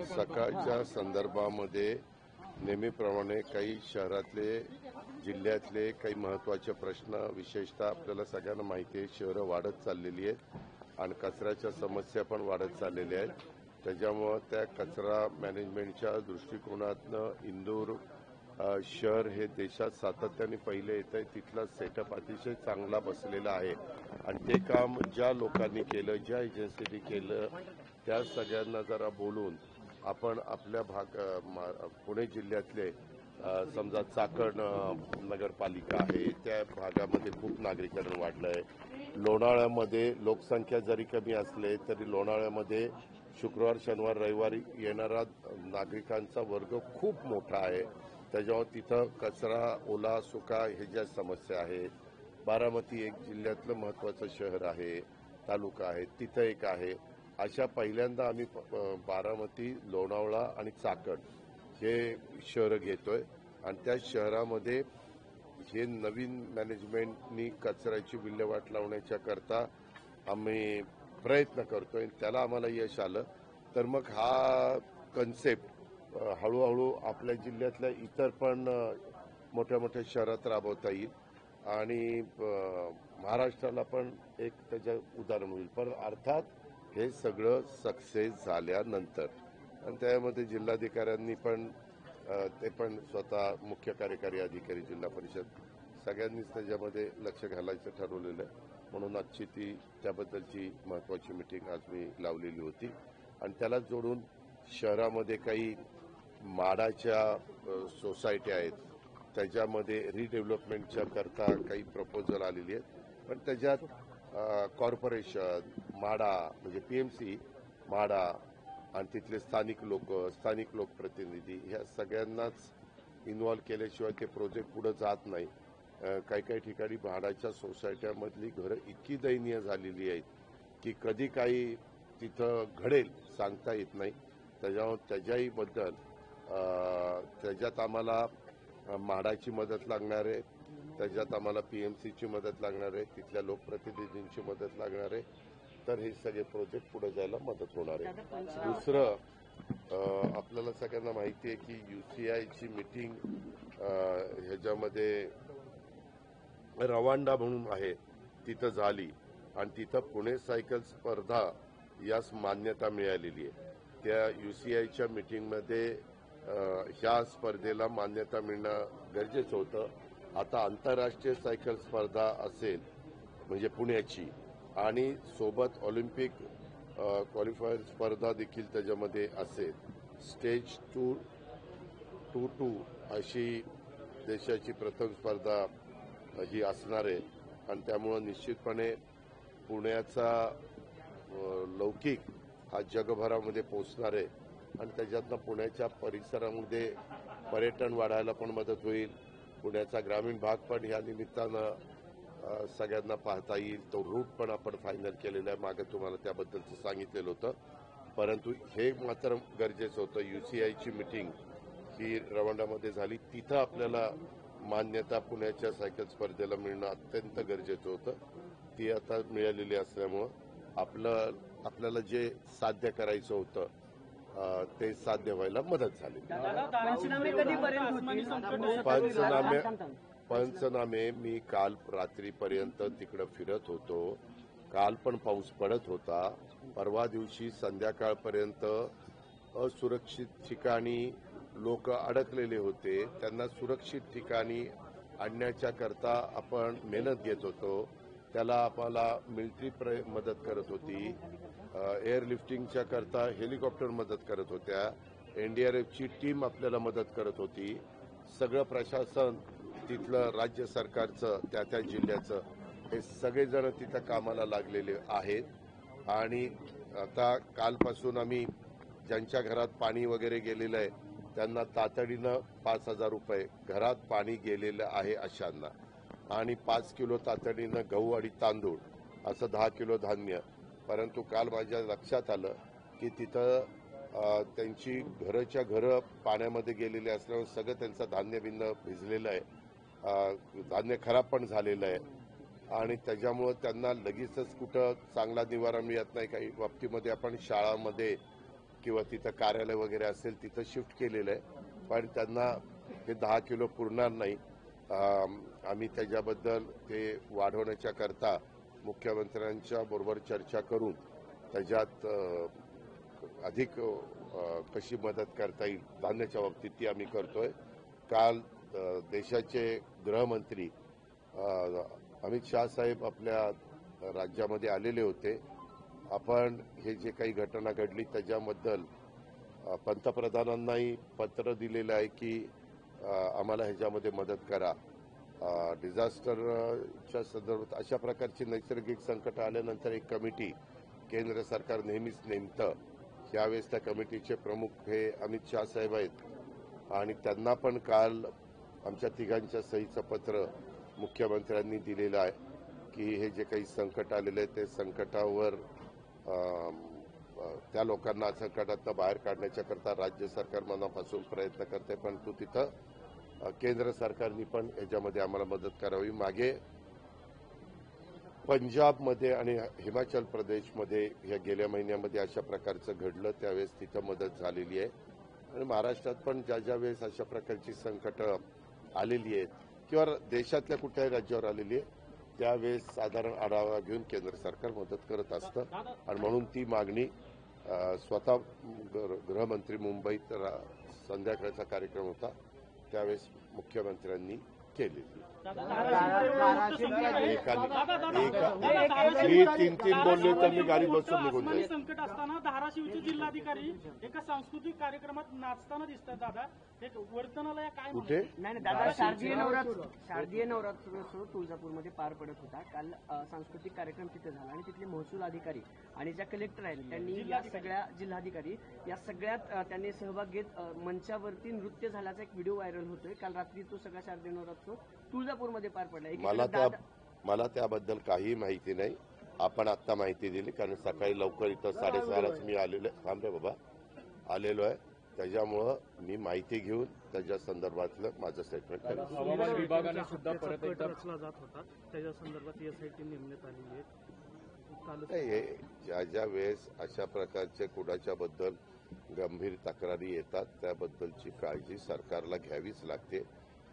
सकाळच्या संदर्भामध्ये नेहमीप्रमाणे काही शहरातले जिल्ह्यातले काही महत्त्वाचे प्रश्न विशेषतः आपल्याला सगळ्यांना माहिती आहे शहरं वाढत चाललेली आहेत आणि कचऱ्याच्या समस्या पण वाढत चाललेल्या आहेत. त्याच्यामुळं त्या कचरा मॅनेजमेंटच्या दृष्टिकोनातनं इंदूर शहर हे देशात सातत्याने पहिले येत आहे. तिथला सेटअप अतिशय चांगला बसलेला आहे आणि ते काम ज्या लोकांनी केलं, ज्या एजन्सीनी केलं, त्या सगळ्यांना जरा बोलून आपण आपल्या पुणे जिल्ह्यातले समजा चाकण नगरपालिका आहे त्या भागामध्ये खूप नागरीकरण वाढलं आहे. लोणावळ्यामध्ये लोकसंख्या जरी कमी असले तरी लोणावळ्यामध्ये शुक्रवार शनिवार रविवारी येणारा नागरिकांचा वर्ग खूप मोठा आहे. त्याच्यावर तिथं कचरा ओला सुका हे ज्या समस्या आहेत. बारामती एक जिल्ह्यातलं महत्त्वाचं शहर आहे, तालुका आहे, तिथं एक आहे. अशा पहिल्यांदा आम्ही बारामती, लोणावळा आणि चाकण हे शहरं घेतोय आणि त्या शहरामध्ये हे नवीन मॅनेजमेंटनी कचऱ्याची विल्हेवाट लावण्याच्या करता आम्ही प्रयत्न करतोय. त्याला आम्हाला यश आलं तर मग हा कन्सेप्ट हळूहळू आपल्या जिल्ह्यातल्या इतर पण मोठ्या मोठ्या शहरात राबवता येईल आणि महाराष्ट्राला पण एक त्याचं उदाहरण होईल. पण अर्थात हे सगळं सक्सेस झाल्यानंतर आणि त्यामध्ये जिल्हाधिकाऱ्यांनी पण ते पण स्वतः मुख्य कार्यकारी अधिकारी जिल्हा परिषद सगळ्यांनीच त्याच्यामध्ये लक्ष घालायचं ठरवलेलं आहे. म्हणून आजची त्याबद्दलची महत्त्वाची मीटिंग आज मी लावलेली होती आणि त्याला जोडून शहरामध्ये काही माडाच्या सोसायटी आहेत त्याच्यामध्ये रिडेव्हलपमेंटच्या करता काही प्रपोजल आलेली आहेत. पण त्याच्यात कॉर्पोरेशन, माडा म्हणजे PMC, माडा आणि तिथले स्थानिक लोकप्रतिनिधी ह्या सगळ्यांनाच इन्व्हॉल्व केल्याशिवाय ते प्रोजेक्ट पुढे जात नाही. काही ठिकाणी म्हाडाच्या सोसायट्यामधली घरं इतकी दयनीय झालेली आहेत की कधी काही तिथं घडेल सांगता येत नाही. त्याच्याही बद्दल त्याच्यात आम्हाला म्हाडाची मदत लागणार आहे, त्याच्यात आम्हाला PMCची मदत लागणार आहे, तिथल्या लोकप्रतिनिधींची मदत लागणार आहे. तर हे सगळे प्रोजेक्ट पुढे जायला मदत होणार आहे. दुसरं आपल्याला सगळ्यांना माहिती आहे की UCIची मीटिंग ह्याच्यामध्ये रवांडा म्हणून आहे तिथं झाली आणि तिथं पुणे सायकल स्पर्धा यास मान्यता मिळालेली आहे. त्या UCIच्या मीटिंगमध्ये ह्या स्पर्धेला मान्यता मिळणं गरजेचं होतं. आता आंतरराष्ट्रीय सायकल स्पर्धा असेल म्हणजे पुण्याची आणि सोबत ऑलिम्पिक क्वालिफायर स्पर्धा देखील त्याच्यामध्ये असेल. स्टेज 2 अशी देशाची प्रथम स्पर्धा ही असणार आहे आणि त्यामुळं निश्चितपणे पुण्याचा लौकिक हा जगभरामध्ये पोचणार आहे आणि त्याच्यातनं पुण्याच्या परिसरामध्ये पर्यटन वाढायला पण मदत होईल. पुण्याचा ग्रामीण भाग पण ह्या निमित्तानं सगळ्यांना पाहता येईल. तो रूट पण आपण फायनल केलेला आहे. मागे तुम्हाला त्याबद्दलचं सांगितलेलं होतं. परंतु हे मात्र गरजेचं होतं. UCIची मीटिंग ही रवांडामध्ये झाली. तिथं आपल्याला मान्यता पुण्याच्या सायकल स्पर्धेला मिळणं अत्यंत गरजेचं होतं. ती आता मिळालेली असल्यामुळं आपल्याला जे साध्य करायचं होतं ते साध्य व्हायला मदत झाली. पंचनामे मी काल रात्रीपर्यंत तिकडं फिरत होतो. काल पण पाऊस पडत होता. परवा दिवशी संध्याकाळपर्यंत असुरक्षित ठिकाणी लोक अडकलेले होते. त्यांना सुरक्षित ठिकाणी आणण्याच्या करता आपण मेहनत घेत होतो. त्याला आम्हाला मिलिटरी मदत करत होती, एअरलिफ्टिंगच्या करता हेलिकॉप्टर मदत करत होत्या, NDRFची टीम आपल्याला मदत करत होती. सगळं प्रशासन तिथलं राज्य सरकारचं त्या जिल्ह्याचं हे सगळेजण तिथं कामाला लागलेले आहेत आणि आता कालपासून आम्ही ज्यांच्या घरात पाणी वगैरे गेलेलं आहे त्यांना तातडीनं 5,000 रुपये घरात पाणी गेलेलं आहे अशांना आणि 5 किलो तातडीनं गहू आणि तांदूळ असं 10 किलो धान्य. परंतु काल माझ्या लक्षात आलं की तिथं त्यांची घरच्या घरं पाण्यामध्ये गेलेले असल्यामुळे सगळं त्यांचं धान्य भिजलेलं आहे. धान्य खराब पण झालेलं आहे आणि त्याच्यामुळं त्यांना लगेचच कुठं चांगला निवारा मिळत नाही. काही बाबतीमध्ये आपण शाळामध्ये किंवा तिथं कार्यालय वगैरे असेल तिथं शिफ्ट केलेलं आहे, पण त्यांना हे 10 किलो पुरणार नाही. आम्ही त्याच्याबद्दल ते वाढवण्याच्या करता मुख्यमंत्र्यांच्या बरोबर चर्चा करून त्याच्यात अधिक कशी मदत करता येईल धान्याच्या बाबतीत ती आम्ही करतोय. काल देशाचे गृहमंत्री अमित शाह साहेब आपल्या राज्यामध्ये आलेले होते. आपण हे जे काही घटना घडली त्याच्याबद्दल पंतप्रधानांनाही पत्र दिलेलं आहे की आम्हाला ह्याच्यामध्ये मदत करा. डिझास्टरच्या संदर्भात अशा प्रकारची नैसर्गिक संकट आल्यानंतर एक कमिटी केंद्र सरकार नेहमीच नेमतं. यावेळेस त्या कमिटीचे प्रमुख हे अमित शाह साहेब आहेत आणि त्यांना पण काल आमच्या तिघांच्या सहीचं पत्र मुख्यमंत्र्यांनी दिलेलं आहे की हे जे काही संकट आलेलं आहे ते संकटावर त्या लोकांना संकटातनं बाहेर काढण्याच्या करता राज्य सरकार मनापासून प्रयत्न करते, पण तिथं केंद्र सरकारने पण याच्यामध्ये आम्हाला मदत करावी. मागे पंजाबमध्ये आणि हिमाचल प्रदेशमध्ये या गेल्या महिन्यामध्ये अशा प्रकारचं घडलं, त्यावेळेस तिथं मदत झालेली आहे. आणि महाराष्ट्रात पण ज्या वेळेस अशा प्रकारची संकट आलेली आहेत किंवा देशातल्या कुठल्याही राज्यावर आलेली आहे त्यावेळेस साधारण आढावा घेऊन केंद्र सरकार मदत करत असतं. आणि म्हणून ती मागणी स्वतः गृहमंत्री मुंबईत संध्याकाळचा कार्यक्रम होता त्यावेळेस मुख्यमंत्र्यांनी केलेली. मी तीन बोलले तर मी गाडी बसून निघून जाईल. संकट असताना धाराशिवचे जिल्हाधिकारी एका सांस्कृतिक कार्यक्रमात नाचताना दिसतात. दादा एक वर्तनालय काय कुठे नाही दादा, शारदीय नवरात्रोत्सव तुळजापूरमध्ये पार पडत होता. काल सांस्कृतिक कार्यक्रम तिथे झाला आणि तिथले महसूल अधिकारी आणि ज्या कलेक्टर आहेत त्यांनी या सगळ्या जिल्हाधिकारी या सगळ्यात त्यांनी सहभाग घेत मंचावरती नृत्य झाल्याचा एक व्हिडिओ व्हायरल होतोय. काल रात्री तो सगळा शारदीय नवरात्रोत्सव तुळजापूरमध्ये पार पडला. मला त्याबद्दल काही माहिती नाही. आपण आता माहिती दिली कारण सकाळी लवकर इथं 6:30लाच मी आलेलो आहे. त्याच्यामुळं मी माहिती घेऊन त्याच्या संदर्भातलं माझं स्टेटमेंट करेन. हवामान विभागाने सुद्धा परत एकदा रचला जात होता त्याच्या संदर्भात एसआयटी नेमण्यात आलेली आहे. ज्या वेळेस अशा प्रकारच्या कुणाच्या बद्दल गंभीर तक्रारी येतात त्याबद्दलची काळजी सरकारला घ्यावीच लागते.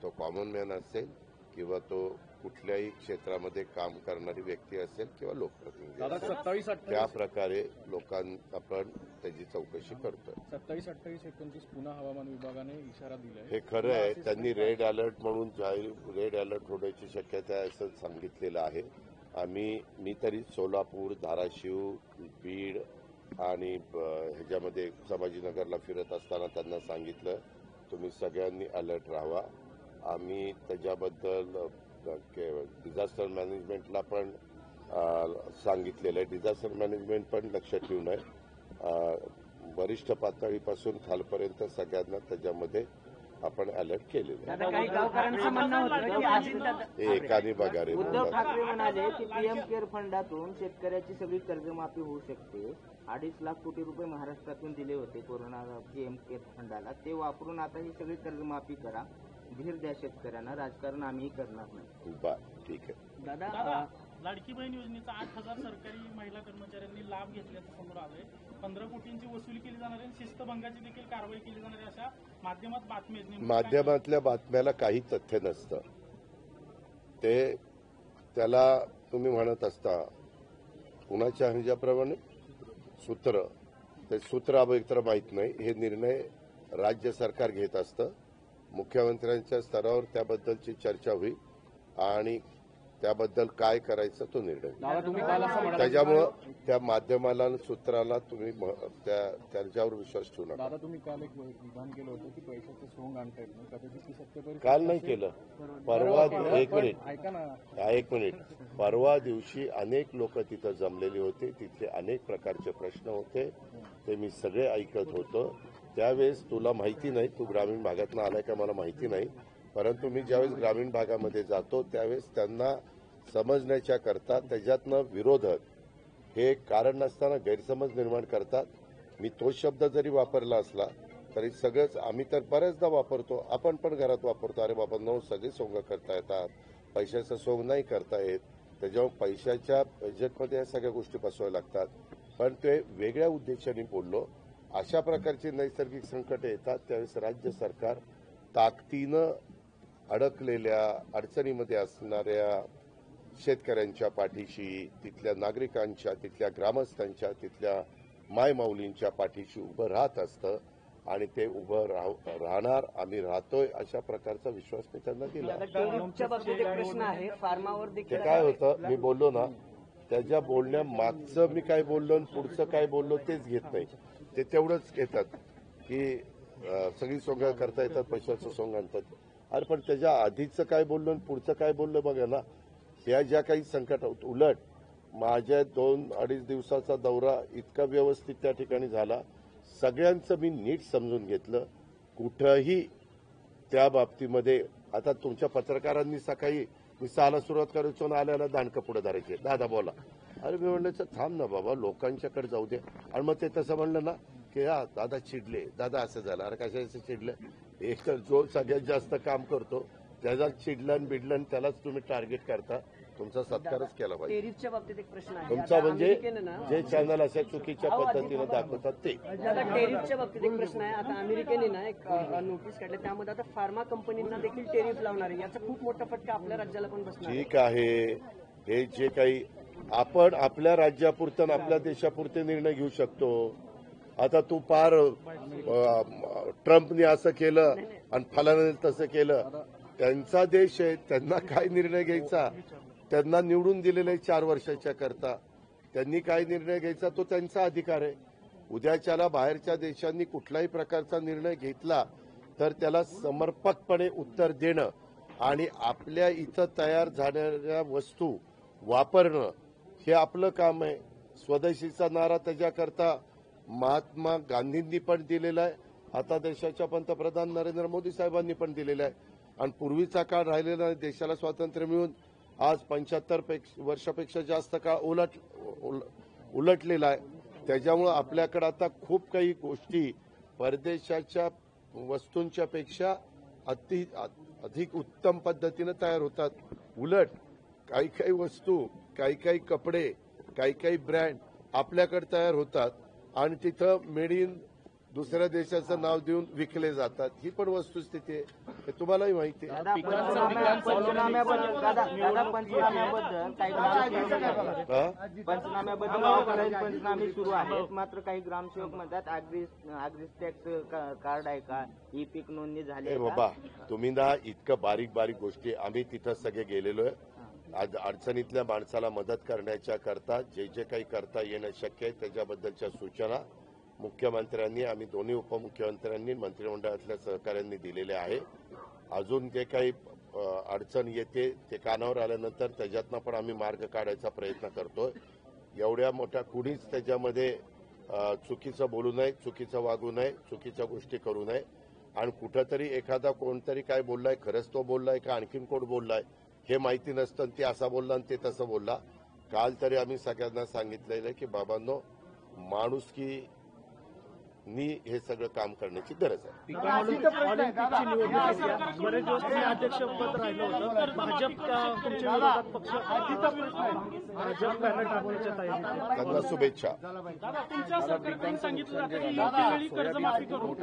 तो कॉमन मॅन असेल किंवा तो कुठल्याही क्षेत्रामध्ये काम करणारी व्यक्ती असेल किंवा लोकप्रतिनिधी, त्या प्रकारे आपण त्याची चौकशी करतोय. 27-28 29 पुन्हा हवामान विभागाने इशारा दिलाय. हे खरं आहे. त्यांनी रेड अलर्ट म्हणून रेड अलर्ट होण्याची शक्यता आहे असं सांगितलेलं आहे. मी तरी सोलापूर, धाराशिव, बीड आणि ह्याच्यामध्ये संभाजीनगरला फिरत असताना त्यांना सांगितलं तुम्ही सगळ्यांनी अलर्ट राहावा. आम्ही त्याच्याबद्दल डिझास्टर मॅनेजमेंटला पण सांगितलेलं आहे. डिझास्टर मॅनेजमेंट पण लक्षात ठेवून आहे. वरिष्ठ पातळीपासून खालपर्यंत सगळ्यांना त्याच्यामध्ये आपण अलर्ट केलेलं आहे. एकाने बघा रे, उद्धव ठाकरे म्हणाले की पीएम केअर फंडातून शेतकऱ्याची सगळी कर्जमाफी होऊ शकते. 2.5 लाख कोटी रुपये महाराष्ट्रातून दिले होते कोरोना पीएम केअर फंडाला, ते वापरून आता ही सगळी कर्जमाफी करा, धीर द्या शेतकऱ्यांना, राजकारण आम्ही करणार नाही. ठीक आहे दादा. लाडकी बहीण योजनेचा 8,000 सरकारी महिला कर्मचाऱ्यांनी लाभ घेतल्याचं समोर आलंय. 15 कोटींची वसुली केली जाणार आहे, शिस्तभंगाची देखील कारवाई केली जाणार आहे अशा माध्यमात बातम्या. माध्यमातल्या बातम्याला काही तथ्य नसतं. त्याला तुम्ही म्हणत असता कुणाच्या ह्याच्याप्रमाणे सूत्र, ते सूत्र एकतर माहीत नाही. हे निर्णय राज्य सरकार घेत असतं. मुख्यमंत्र्यांच्या स्तरावर त्याबद्दलची चर्चा होईल आणि त्याबद्दल काय करायचं तो निर्णय. त्याच्यामुळं त्या माध्यमाला सूत्राला तुम्ही त्यांच्यावर विश्वास ठेवू नका. दादा तुम्ही काल एक विधान केलं होतं की पैशाचं सोंग आणता येत नाही, कदाचित सत्य काल नाही केलं. परवा ऐका ना, एक मिनिट. परवा दिवशी अनेक लोक तिथं जमलेली होती. तिथले अनेक प्रकारचे प्रश्न होते, ते मी सगळे ऐकत होतो. त्यावेळेस तुला माहिती नाही, तू ग्रामीण भागातून आलाय का मला माहिती नाही, परंतु मी ज्यावेळेस ग्रामीण भागामध्ये जातो त्यावेळेस त्यांना समजण्याच्या करता त्याच्यातनं विरोधक हे कारण नसताना गैरसमज निर्माण करतात. मी तो शब्द जरी वापरला असला तरी सगळंच आम्ही तर बऱ्याचदा वापरतो, आपण पण घरात वापरतो. अरे बाबा नो, सगळे सोंग करता येतात, पैशाचं सोंग नाही करता येत. त्याच्यावर पैशाच्या बजेटमध्ये या सगळ्या गोष्टी बसवाव्या लागतात. पण ते वेगळ्या उद्देशाने बोललो. अशा प्रकारची नैसर्गिक संकटे येतात त्यावेळेस राज्य सरकार ताकदीनं अडकलेल्या अडचणीमध्ये असणाऱ्या शेतकऱ्यांच्या पाठीशी, तिथल्या नागरिकांच्या, तिथल्या ग्रामस्थांच्या, तिथल्या मायमाऊलींच्या पाठीशी उभं राहत असतं आणि ते उभं राहणार. आम्ही राहतोय अशा प्रकारचा विश्वास मी त्यांना दिला. टेरिफच्या बाबतीत एक प्रश्न आहे, फार्मावर ते देखील काय होतं, मी बोललो ना, त्याच्या बोलण्यामागचं मी काय बोललो आणि पुढचं काय बोललो तेच घेत नाही. ते तेवढंच घेतात की सगळी सोंग करता येतात, पैशाचं सोंग आणतात. अरे पण त्याच्या आधीचं काय बोललो आणि पुढचं काय बोललो बघा ना. ह्या ज्या काही संकट उलट माझ्या 2-2.5 दिवसाचा दौरा इतका व्यवस्थित त्या ठिकाणी झाला. सगळ्यांचं मी नीट समजून घेतलं. कुठंही त्या बाबतीमध्ये आता तुमच्या पत्रकारांनी सकाळी मी 6ला सुरुवात करायचो ना, आल्याला दांडकं पुढे धरायचे, दादा बोला. अरे मी म्हणलं थांब ना बाबा, लोकांच्याकडे जाऊ दे. आणि मग ते तसं म्हणलं ना की हा दादा चिडले, दादा असं झालं. अरे कशाचं चिडलं? एक तर जो सगळ्यात जास्त काम करतो त्याचा चिडलं बिडलं त्यालाच तुम्ही टार्गेट करता. तुमचा सत्कारच केला पाहिजे. टेरिफच्या बाबतीत एक प्रश्न आहे, तुमचा आता म्हणजे अमेरिकेनं ना जे चॅनल अशा चुकीच्या पद्धतीनं दाखवतात ते. आता टेरिफच्या बाबतीत एक प्रश्न आहे. आता अमेरिकेने ना एक नोटीस काढली, त्यामध्ये आता फार्मा कंपनींना देखील टेरिफ लावणार आहे. याचा खूप मोठा फटका आपल्या राज्याला पण बसणार आहे. ठीक आहे, हे जे काही आपण आपल्या राज्यापुरतं आपल्या देशापुरते निर्णय घेऊ शकतो. आता तू पार ट्रम्पने असं केलं आणि फलाने तसं केलं. त्यांचा देश आहे, त्यांना काय निर्णय घ्यायचा, त्यांना निवडून दिलेले 4 वर्षाच्या करता. त्यांनी काय निर्णय घ्यायचा तो त्यांचा अधिकार आहे. उद्याच्याला बाहेरच्या देशांनी कुठल्याही प्रकारचा निर्णय घेतला तर त्याला समर्पकपणे उत्तर देणं आणि आपल्या इथं तयार झालेल्या वस्तू वापरणं हे आपलं काम आहे. स्वदेशीचा नारा त्याच्याकरता महात्मा गांधींनी पण दिलेला आहे, आता देशाच्या पंतप्रधान नरेंद्र मोदी साहेबांनी पण दिलेला आहे. आणि पूर्वीचा काळ राहिलेला देशाला स्वातंत्र्य मिळून आज 75 वर्षापेक्षा जास्त काळ उलटलेला आहे. त्याच्यामुळं आपल्याकडे आता खूप काही गोष्टी परदेशाच्या वस्तूंच्या पेक्षा अधिक उत्तम पद्धतीनं तयार होतात. उलट काही काही वस्तू, काही कपडे, काही ब्रँड आपल्याकडे तयार होतात आणि तिथं मेड इन दुसऱ्या देशाचं नाव देऊन विकले जातात. ही पण वस्तुस्थिती आहे, हे तुम्हालाही माहिती आहे. पंचनामे सुरू आहेत, मात्र काही ग्रामसेवक म्हणतात अग्री टॅक्स कार्ड आहे का, ही पीक नोंदणी झाली आहे बाबा तुम्ही ना इतकं बारीक गोष्टी, आम्ही तिथं सगळे गेलेलो आहे. आज अडचणीतल्या माणसाला मदत करण्याच्या करता जे काही करता येणं शक्य आहे त्याच्याबद्दलच्या सूचना मुख्यमंत्र्यांनी, आम्ही दोन्ही उपमुख्यमंत्र्यांनी, मंत्रिमंडळातल्या सहकाऱ्यांनी दिलेल्या आहे. अजून जे काही अडचण येते ते कानावर आल्यानंतर त्याच्यातनं पण आम्ही मार्ग काढायचा प्रयत्न करतोय. एवढ्या मोठ्या कुणीच त्याच्यामध्ये चुकीचं बोलू नये, चुकीचं वागू नये, चुकीच्या गोष्टी करू नये. आणि कुठंतरी एखादा कोणतरी काय बोललाय, खरंच तो बोललाय का आणखीन कोण बोललाय हे माहिती नसतं. ते असा बोलला आणि ते तसं बोलला. काल तरी आम्ही सगळ्यांना सांगितलेलं की बाबांनो, माणुसकी नी हे सगळं काम करण्याची गरज आहे. ऑलिम्पिकची निवडणूक बरेच दिवस तुम्ही अध्यक्षपद राहिलं होतं, तर भाजप तुमच्या विरोधात पक्ष भाजप बॅनर टाकण्याच्या तयारीत. त्यांना शुभेच्छा. दादा तुमच्या सरकारकडून सांगितलं जातं की योग्य वेळी कर्जमाफी करू.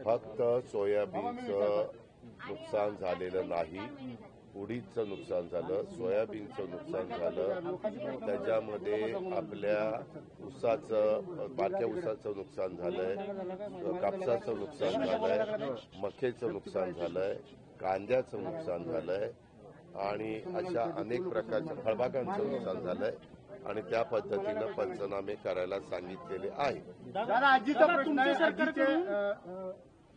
फक्त सोयाबीनचं नुकसान झालेलं नाही, उडीदचं नुकसान झालं, सोयाबीनचं नुकसान झालं, त्याच्यामध्ये आपल्या ऊसाचं, बारक्या ऊसाचं नुकसान झालंय, कापसाचं नुकसान झालंय, मक्याचं नुकसान झालंय, कांद्याचं नुकसान झालंय आणि अशा अनेक प्रकारच्या फळबागांचं नुकसान झालंय आणि त्या पद्धतीनं पंचनामे करायला सांगितलेले आहे. तुमच्या सरकारकडून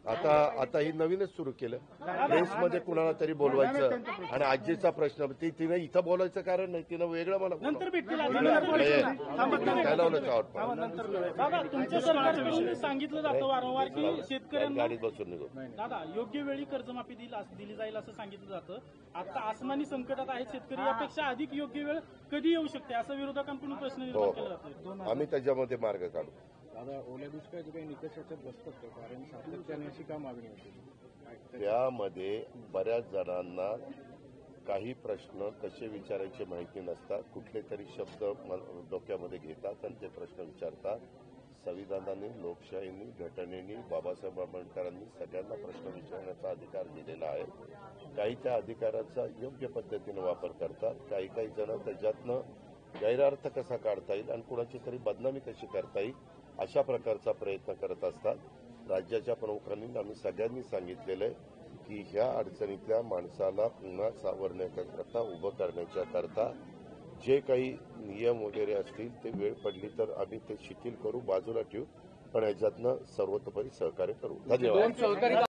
आता ही नवीनच सुरू केलं. प्रेसमध्ये कुणाला तरी बोलवायचं आणि आजीचा प्रश्न, तिने इथं बोलायचं कारण नाही, तिनं वेगळं मला नंतर भेटतील. काय लावलं चावट. दादा तुमच्या सरकारकडून सांगितलं जातं वारंवार की शेतकऱ्यांना गाडीत बसून निघो. दादा योग्य वेळी कर्जमाफी दिली जाईल असं सांगितलं जातं. आता आसमानी संकटात आहेत शेतकरी, यापेक्षा अधिक योग्य वेळ कधी येऊ शकते असं विरोधकांकडून प्रश्न निर्माण केला जातो. आम्ही त्याच्यामध्ये मार्ग काढू. दादा ओल्या दुष्काळाचे काही निकष याच्यात बसतात का? कारण सातत्याने अशी का मागणी होती? त्यामध्ये बऱ्याच जणांना काही प्रश्न कसे विचारायचे माहिती नसतात, कुठले तरी शब्द डोक्यामध्ये घेतात आणि ते प्रश्न विचारतात. संविधानाने, लोकशाहीने, घटनेने, बाबासाहेब आंबेडकरांनी सगळ्यांना प्रश्न विचारण्याचा अधिकार दिलेला आहे. काही त्या अधिकाराचा योग्य पद्धतीने वापर करतात, काही जण त्याच्यातनं गैरअर्थ कसा काढता येईल आणि कुणाची तरी बदनामी कशी करता येईल अशा प्रकारचा प्रयत्न करत असतात. राज्याच्या प्रमुखांनी आम्ही सगळ्यांनी सांगितलेलं आहे की ह्या अडचणीतल्या माणसाला पुन्हा सावरण्याकरता, उभं करण्याच्या करता जे काही नियम वगैरे असतील ते वेळ पडली तर आम्ही ते शिथिल करू, बाजूला ठेवू, पण ह्याच्यातनं सर्वतोपरी सहकार्य करू. धन्यवाद.